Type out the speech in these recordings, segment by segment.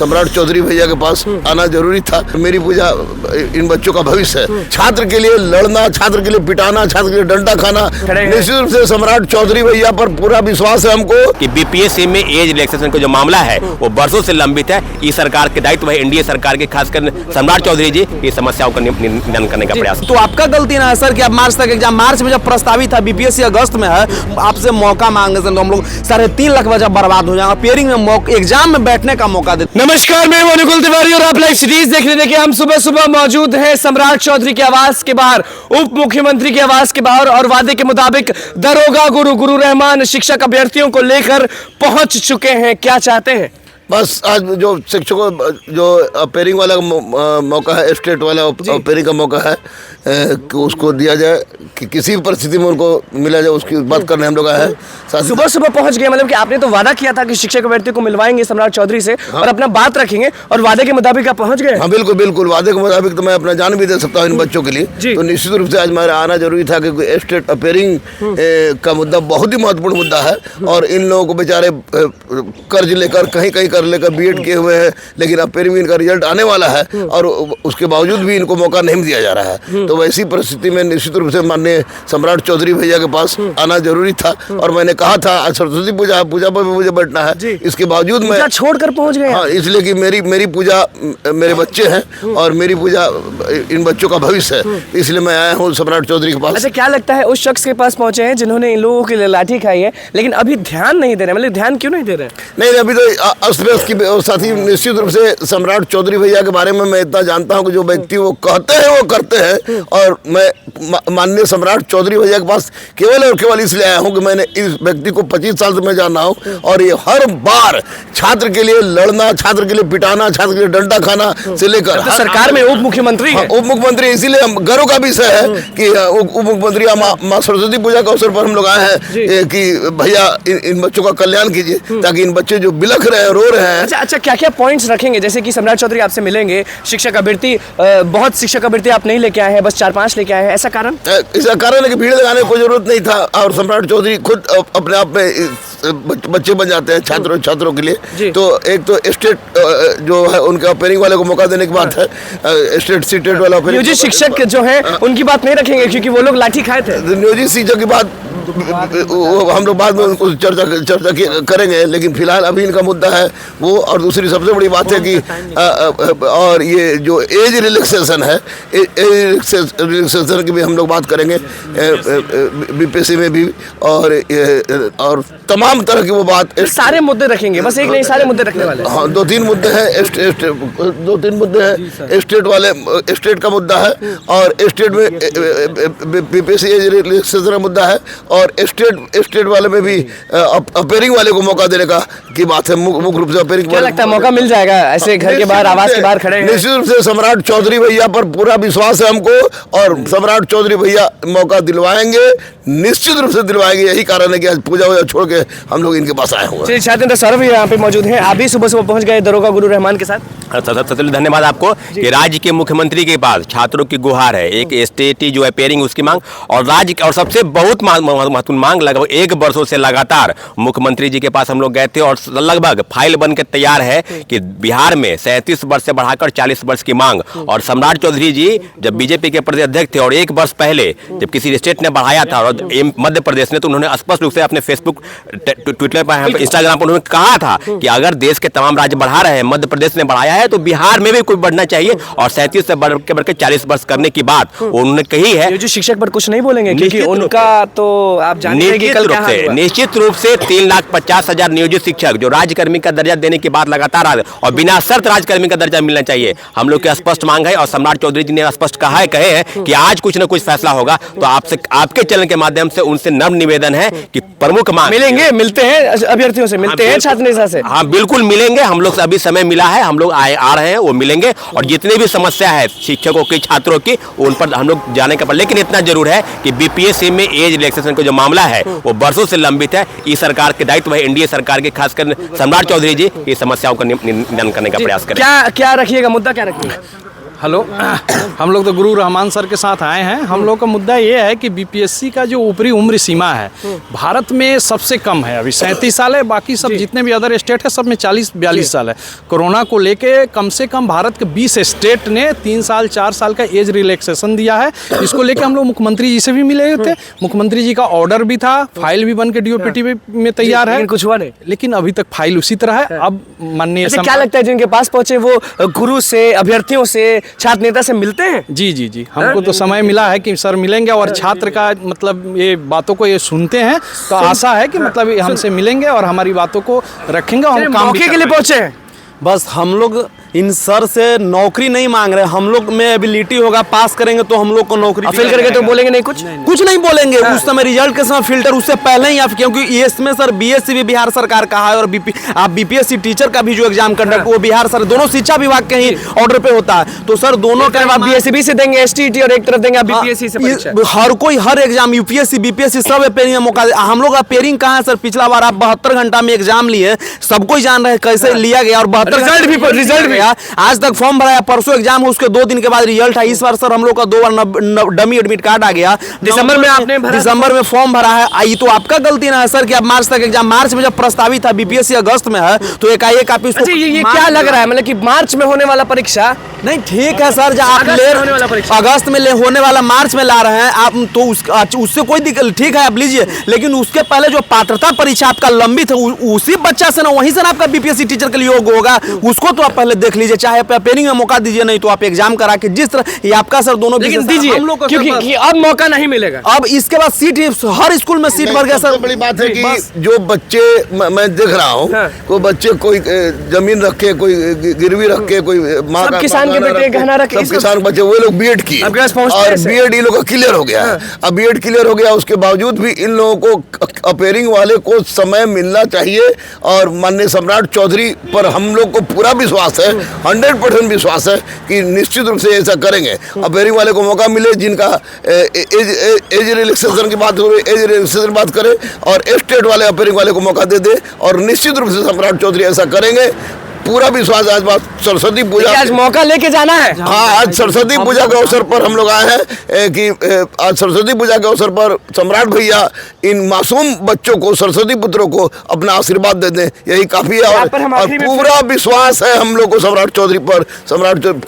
सम्राट चौधरी भैया के पास आना जरूरी था। मेरी पूजा इन बच्चों का भविष्य है। छात्र के लिए लड़ना, छात्र के लिए पिटाना, छात्र के लिए डंडा खाना, निश्चित रूप से सम्राट चौधरी भैया पर पूरा विश्वास है हमको कि बीपीएससी में एज रिलैक्सेशन का जो मामला है वो बरसों से लंबित है। इस सरकार के दायित्व है, एनडीए सरकार के, खासकर सम्राट चौधरी जी इस समस्याओं का निदान करने का प्रयास। तो आपका गलती ना है सर कि आप मार्च तक एग्जाम, मार्च में जब प्रस्तावित था, बीपीएससी अगस्त में है, आपसे मौका मांगने से तो हम लोग 3.5 लाख बच्चा बर्बाद हो जाएगा। पेयरिंग में एग्जाम में बैठने का मौका दे। नमस्कार, मैं अनुकुल तिवारी और आप लाइव सिटीज देख रहे हैं। हम सुबह सुबह मौजूद हैं सम्राट चौधरी के आवास के बाहर, उप मुख्यमंत्री के आवास के बाहर, और वादे के मुताबिक दरोगा गुरु रहमान शिक्षक अभ्यर्थियों को लेकर पहुंच चुके हैं। क्या चाहते हैं? बस आज जो शिक्षकों जो पेयरिंग वाला मौका है, स्टेट वाला पेयरिंग का मौका है कि उसको दिया जाए, कि किसी भी परिस्थिति में उनको मिला जाए, उसकी बात करने हम लोग आए हैं। सुबह सुबह पहुंच गए, मतलब कि आपने तो वादा किया था कि शिक्षक अभ्यर्थी को मिलवाएंगे सम्राट चौधरी से, और अपना बात रखेंगे, और वादे के मुताबिक आप पहुंच गए। हाँ बिल्कुल बिल्कुल, वादे के मुताबिक तो मैं अपना जान भी दे सकता हूँ इन बच्चों के लिए। तो निश्चित रूप से आज मेरा आना जरूरी था, क्योंकि स्टेट पेयरिंग का मुद्दा बहुत ही महत्वपूर्ण मुद्दा है। और इन लोगों को बेचारे कर्ज लेकर कहीं कर लेकर बीएड किए हुए हैं, लेकिन अब पेयरिंग इनका रिजल्ट आने वाला है और उसके बावजूद भी इनको मौका नहीं दिया जा रहा है। तो वैसी परिस्थिति में निश्चित रूप से माननीय सम्राट चौधरी भैया के पास आना जरूरी था। और मैंने कहा था आज सरस्वती पूजा पर भी मुझे बैठना है, इसके बावजूद मैं छोड़कर पहुंच गए। हाँ, इसलिए कि मेरी पूजा मेरे बच्चे हैं और मेरी पूजा इन बच्चों का भविष्य है, इसलिए मैं आया हूँ सम्राट चौधरी के पास। अच्छा, क्या लगता है उस शख्स के पास पहुंचे हैं जिन्होंने इन लोगों के लिए लाठी खाई है, लेकिन अभी ध्यान नहीं दे रहे? मतलब ध्यान क्यों नहीं दे रहे? नहीं, अभी तो अस्त व्यस्त की साथी। निश्चित रूप से सम्राट चौधरी भैया के बारे में मैं इतना जानता हूं कि जो व्यक्ति वो कहते हैं वो करते हैं। और मैं माननीय सम्राट चौधरी भैया के पास केवल और केवल इसलिए आया हूं कि मैंने इस व्यक्ति को 25 साल से मैं जान रहा हूं, और ये हर बार छात्र के लिए लड़ना, छात्र के लिए पिटाना, छात्र के लिए डंडा खाना से लेकर तो सरकार में उप मुख्यमंत्री है। उप मुख्यमंत्री, इसीलिए गर्व का विषय है कि उप मुख्यमंत्री माँ सरस्वती पूजा के अवसर पर हम लोग आए हैं कि भैया इन बच्चों का कल्याण कीजिए, ताकि इन बच्चे जो बिलख रहे हैं, रो रहे हैं। अच्छा, क्या क्या पॉइंट्स रखेंगे? जैसे कि सम्राट चौधरी आपसे मिलेंगे, शिक्षक अभ्यर्थी, बहुत शिक्षक अभ्यर्थी आप नहीं लेके आए हैं, बस 4-5 लेके आए हैं, ऐसा कारण? इसका कारण है कि भीड़ लगाने की कोई जरूरत नहीं था, और सम्राट चौधरी खुद अपने आप में बच्चे बन जाते हैं छात्रों के लिए। तो एक तो स्टेट जो है उनका पेयरिंग वाले को मौका देने की बात है, स्टेट सीटेट वाला नियोजित शिक्षक जो है उनकी बात नहीं रखेंगे, क्योंकि वो लोग लाठी खाए थे। नियोजित शिक्षक की बात हम लोग बाद में उनको चर्चा करेंगे, लेकिन फिलहाल अभी इनका मुद्दा है वो। और दूसरी सबसे बड़ी बात है कि और ये जो एज रिलैक्सेशन है, रिलैक्सेशन की भी हम लोग बात करेंगे बीपीएससी में भी, और तमाम तरह की वो बात। सारे मुद्दे रखेंगे, बस एक नहीं, सारे मुद्दे रखने वाले। हाँ, 2-3 मुद्दे हैं, 2-3 मुद्दे हैं। स्टेट का मुद्दा है, और स्टेट में बीपीएससी एज रिलैक्सेशन का मुद्दा है, और स्टेट वाले में भी पेयरिंग वाले को मौका देने की बात है। मुख्य रूप से पेयरिंग। क्या लगता है मौका मिल जाएगा? ऐसे घर के बाहर, आवास के बाहर खड़े हैं। निश्चित रूप से सम्राट चौधरी भैया पर पूरा विश्वास है हमको, और सम्राट चौधरी भैया मौका दिलवाएंगे, निश्चित रूप से दिलवाएंगे। यही कारण है कि आज पूजा छोड़ के हम लोग इनके पास आए हुए हैं। सौरभ यहाँ पे मौजूद हैं, आप भी सुबह सुबह पहुंच गए दरोगा गुरु रहमान के साथ। सबसे धन्यवाद आपको कि राज्य के मुख्यमंत्री के पास छात्रों की गुहार है, एक स्टेट जो है पेयरिंग उसकी मांग, और राज्य और सबसे बहुत महत्वपूर्ण मांग लगभग 1 वर्षों से लगातार मुख्यमंत्री जी के पास हम लोग गए थे, और लगभग फाइल बन के तैयार है कि बिहार में 37 वर्ष से बढ़ाकर 40 वर्ष की मांग। और सम्राट चौधरी जी जब बीजेपी के प्रदेश अध्यक्ष थे, और 1 वर्ष पहले जब किसी स्टेट ने बढ़ाया था और मध्य प्रदेश ने, तो उन्होंने स्पष्ट रूप से अपने फेसबुक, ट्विटर पर, इंस्टाग्राम पर उन्होंने कहा था कि अगर देश के तमाम राज्य बढ़ा रहे हैं, मध्य प्रदेश ने बढ़ाया है, तो बिहार में भी कोई बढ़ना चाहिए, और 37 से बढ़ के 40 वर्ष करने की बात उन्होंने कही है। जो शिक्षक पर कुछ नहीं बोलेंगे, क्योंकि उनका तो आप जानते हैं कि निश्चित रूप से 3,50,000 नियोजित शिक्षक जो राज्यकर्मी का दर्जा देने की बात लगातार आ रही है, और बिना शर्त राज्यकर्मी का दर्जा मिलना चाहिए, हम लोग की स्पष्ट मांग है। और सम्राट चौधरी जी ने स्पष्ट कहे हैं कि आज कुछ न कुछ फैसला होगा। तो आपसे, आपके चैनल के माध्यम से उनसे नम्र निवेदन है कि प्रमुख मांग मिलते हैं अभ्यर्थियों से, मिलते हैं छात्र नेता से। हाँ बिल्कुल मिलेंगे, हम लोग से अभी समय मिला है, हम लोग आ रहे हैं, वो मिलेंगे, और जितनी भी समस्या है शिक्षकों की, छात्रों की, उन पर हम लोग जाने का। लेकिन इतना जरूर है कि बीपीएससी में एज रिलैक्सेशन का जो मामला है वो बरसों से लंबित है। इस सरकार के दायित्व है, एनडीए सरकार के, खासकर सम्राट चौधरी जी इस समस्याओं का निदान करने का प्रयास करें। क्या रखिएगा मुद्दा, क्या रखिएगा? हेलो हम लोग तो गुरु रहमान सर के साथ आए हैं। हम लोग का मुद्दा ये है कि बीपीएससी का जो ऊपरी उम्र सीमा है भारत में सबसे कम है, अभी 37 साल है। बाकी सब जितने भी अदर स्टेट है सब में 40-42 साल है। कोरोना को लेके कम से कम भारत के 20 स्टेट ने 3 साल 4 साल का एज रिलैक्सेशन दिया है। इसको लेके हम लोग मुख्यमंत्री जी से भी मिले थे। मुख्यमंत्री जी का ऑर्डर भी था, फाइल भी बन के डीओपीटी में तैयार है, कुछ हुआ नहीं। लेकिन अभी तक फाइल उसी तरह है। अब माननीय क्या लगता है जिनके पास पहुंचे वो गुरु से, अभ्यर्थियों से, छात्र नेता से मिलते हैं? जी हमको तो समय मिला है कि सर मिलेंगे और छात्र का मतलब ये बातों को ये सुनते हैं, तो आशा है कि मतलब हमसे मिलेंगे और हमारी बातों को रखेंगे और हम काम मौके के लिए पहुंचे हैं। बस हम लोग इन सर से नौकरी नहीं मांग रहे। हम लोग में एबिलिटी होगा, पास करेंगे तो हम लोग को नौकरी फेल करके तो बोलेंगे नहीं, कुछ नहीं बोलेंगे। उस समय रिजल्ट के समय फिल्टर उससे पहले ही आप, क्योंकि इसमें सर बीएससी भी बिहार सरकार का है और आप बीपीएससी टीचर का भी जो एग्जाम कंडक्ट वो बिहार सर, दोनों शिक्षा विभाग के ही ऑर्डर पे होता है। तो सर दोनों आप बीएससी से देंगे एसटीटी और एक तरफ देंगे आप बीपीएससी से परीक्षा। हर कोई हर एग्जाम यूपीएससी बीपीएससी सब अपेयरिंग में मौका। हम लोग अपेयरिंग कहाँ है सर? पिछला बार आप 72 घंटा में एग्जाम लिए, सबको ही जान रहे हैं कैसे लिया गया और 72 रिजल्ट भी आज तक फॉर्म भराया, परसों एग्जाम, उसके 2 दिन के बाद रिजल्ट है। इस बार सर हम लोग का 2 बार डमी एडमिट कार्ड आ गया। दिसंबर में आपने भरा, दिसंबर में फॉर्म भरा है। ये तो आपका गलती ना है सर कि आप मार्च तक एग्जाम, मार्च में जब प्रस्तावित था बीपीएससी अगस्त में है तो एकाएक आप इसको। ये क्या लग रहा है मतलब कि मार्च में होने वाला परीक्षा? नहीं ठीक है सर, जब आप अगस्त में होने वाला मार्च में ला रहे हैं आप, तो उससे कोई दिक्कत, ठीक है आप लीजिए, लेकिन उसके पहले जो पात्रता परीक्षा आपका लंबित है उसी बच्चा से ना, वहीं से ना आपका बीपीएससी टीचर के लिए योग्य होगा, उसको तो आप पहले देख लीजिए। चाहे आप अपेयरिंग में मौका दीजिए, नहीं तो आप एग्जाम करा के जिस तरह ये आपका सर दोनों दीजिए, क्योंकि अब मौका नहीं मिलेगा। अब इसके बाद सीट हर स्कूल में सीट भर गया सर। बड़ी बात है कि जो बच्चे मैं देख रहा हूँ, कोई बच्चे कोई जमीन रख के, कोई गिरवी रख के, कोई माँ का किसान के बेटे गहना रख के, सब किसान बच्चे वो लोग बीएड किए और बीएड इन लोगों का क्लियर हो गया। अब बीएड क्लियर हो गया, उसके बावजूद भी इन लोगों को अपेयरिंग वाले को समय मिलना चाहिए। और माननीय सम्राट चौधरी पर हम लोग को पूरा विश्वास है, 100% विश्वास है कि निश्चित रूप से ऐसा करेंगे। अपेयरिंग वाले को मौका मिले, जिनका एज रिलैक्सेशन की बात हो रही, एज रिलैक्सेशन की बात करें और स्टेट वाले अपेयरिंग वाले को मौका दे और निश्चित रूप से सम्राट चौधरी ऐसा करेंगे। पूरा विश्वास। आज बात सरस्वती पूजा, आज मौका लेके जाना है। हाँ, आज सरस्वती पूजा के अवसर पर हम लोग आए हैं कि आज सरस्वती पूजा के अवसर पर सम्राट भैया इन मासूम बच्चों को, सरस्वती पुत्रों को अपना आशीर्वाद दे दें, यही काफी है। और पूरा विश्वास है हम लोग को सम्राट चौधरी पर,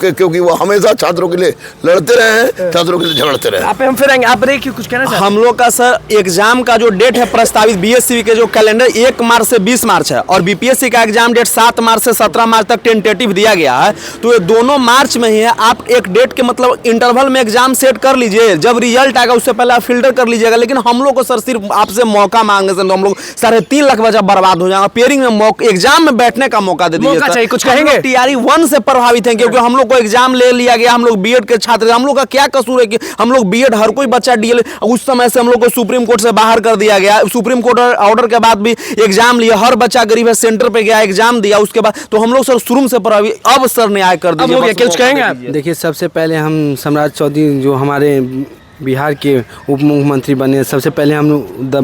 क्योंकि वो हमेशा छात्रों के लिए लड़ते रहे हैं, छात्रों के लिए झगड़ते रहे। आप हम फिर आएंगे, आप कुछ कहना चाहते हैं? हम लोग का सर एग्जाम का जो डेट है प्रस्तावित बीएससी के जो कैलेंडर 1 मार्च से 20 मार्च है और बीपीएससी का एग्जाम डेट 7 मार्च से 17 मार्च तक टेंटेटिव दिया गया है। तो ये दोनों मार्च में ही है। आप एक डेट के मतलब इंटरवल में एग्जाम सेट कर लीजिए, जब रिजल्ट आएगा उससे पहले आप फिल्टर कर लीजिएगा। लेकिन हम लोग को सर सिर्फ आपसे मौका मांगने से तो हम लोग 3.5 लाख बच्चा बर्बाद हो जाएगा। पेयरिंग में एग्जाम में बैठने का मौका दे दीजिए। कुछ कहेंगे? टीआरई 1 से प्रभावित है क्योंकि हम लोग को एग्जाम ले लिया गया। हम लोग बीएड के छात्र, हम लोग का क्या कसूर है कि हम लोग बीएड, हर कोई बच्चा डीएल, उस समय से हम लोग को सुप्रीम कोर्ट से बाहर कर दिया गया। सुप्रीम कोर्ट ऑर्डर के बाद भी एग्जाम लिया, हर बच्चा गरीब है, सेंटर पे गया, एग्जाम दिया, उसके बाद तो हम लोग सर शुरू से प्रभावित। अब सर न्याय कर दीजिए। कुछ कहेंगे आप? देखिए, सबसे पहले हम सम्राट चौधरी जो हमारे बिहार के उप मुख्यमंत्री बने, सबसे पहले हम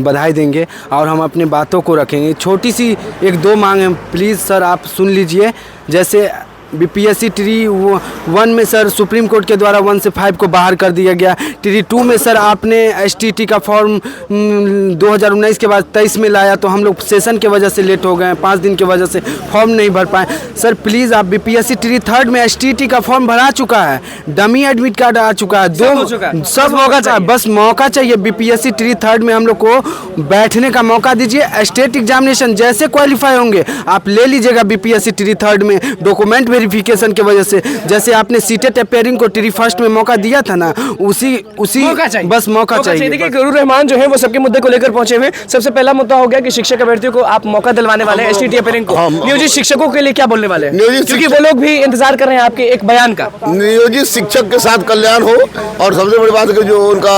बधाई देंगे और हम अपने बातों को रखेंगे। छोटी सी 1-2 मांग है, प्लीज़ सर आप सुन लीजिए। जैसे बीपीएससी ट्री 1 में सर सुप्रीम कोर्ट के द्वारा 1 से 5 को बाहर कर दिया गया। ट्री 2 में सर आपने एसटीटी का फॉर्म 2019 के बाद 23 में लाया, तो हम लोग सेशन के वजह से लेट हो गए, 5 दिन की वजह से फॉर्म नहीं भर पाए। सर प्लीज़ आप बीपीएससी ट्री 3 में एसटीटी का फॉर्म भरा चुका है, डमी एडमिट कार्ड आ चुका है, सब मौका चाहिए, बस मौका चाहिए। बीपीएससी ट्री 3 में हम लोग को बैठने का मौका दीजिए। स्टेट एग्जामिनेशन जैसे क्वालिफाई होंगे आप ले लीजिएगा बीपीएससी ट्री 3 में, डॉक्यूमेंट वेरिफिकेशन की वजह से। जैसे आपने सीटेट अपेयरिंग को ट्री 1 में मौका दिया था ना, उसी बस मौका चाहिए। देखिए, गुरु रहमान जो है वो सबके मुद्दे को लेकर पहुंचे हुए। सबसे पहला मुद्दा हो गया कि शिक्षक अभ्यर्थियों को आप मौका दिलवाने वाले हैं, एसटीटी अपेयरिंग को। नियोजित शिक्षकों के लिए क्या बोलने वाले हैं? क्योंकि वो लोग भी इंतजार कर रहे हैं आपके एक बयान का। नियोजित शिक्षक के साथ कल्याण हो। और सबसे बड़ी बात है कि जो उनका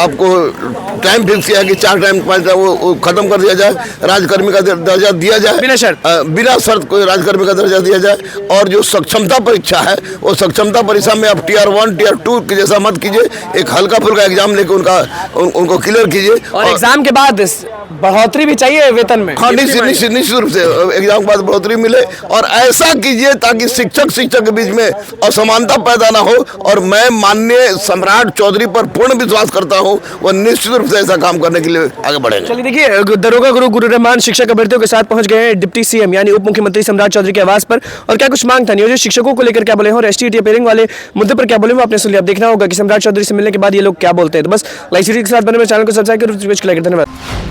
आपको टाइम फिक्स किया कि 4 टाइम 5 टाइम वो खत्म कर दिया जाए, राजकर्मी का दर्जा दिया जाए, बिना शर्त कोई राजकर्मी का दर्जा दिया जाए। और जो सक्षमता परीक्षा है वो सक्षमता परीक्षा में आप टियर 1 टियर 2 के जैसा मत कीजिए, एक हल्का फुल्का एग्जाम लेके उनको क्लियर कीजिए। और एग्जाम के बाद बढ़ोतरी भी चाहिए वेतन में। हाँ, निश्चित रूप से एग्जाम के बाद बढ़ोतरी मिले और ऐसा कीजिए ताकि शिक्षक के बीच में असमानता पैदा ना हो। और मैं माननीय सम्राट चौधरी पर पूर्ण विश्वास करता हूँ, वह निश्चित रूप से ऐसा काम करने के लिए आगे बढ़ेंगे। चलिए देखिए, दरोगा गुरु गुरु रहमान शिक्षक अभ्यर्थियों के साथ पहुंच गए हैं डिप्टी सीएम यानी उप मुख्यमंत्री सम्राट चौधरी के आवास पर। और क्या कुछ मांग था, नियोजित शिक्षकों को लेकर क्या बोले और एसटीईटी अपेयरिंग वाले मुद्दे पर क्या बोले वो आपने सुन लिया। अब देखना होगा कि सम्राट चौधरी से मिलने के बाद ये लोग क्या बोलते हैं। तो बस लाइव सीरीज के साथ बने चैनल को सब्सक्राइब करो। धन्यवाद।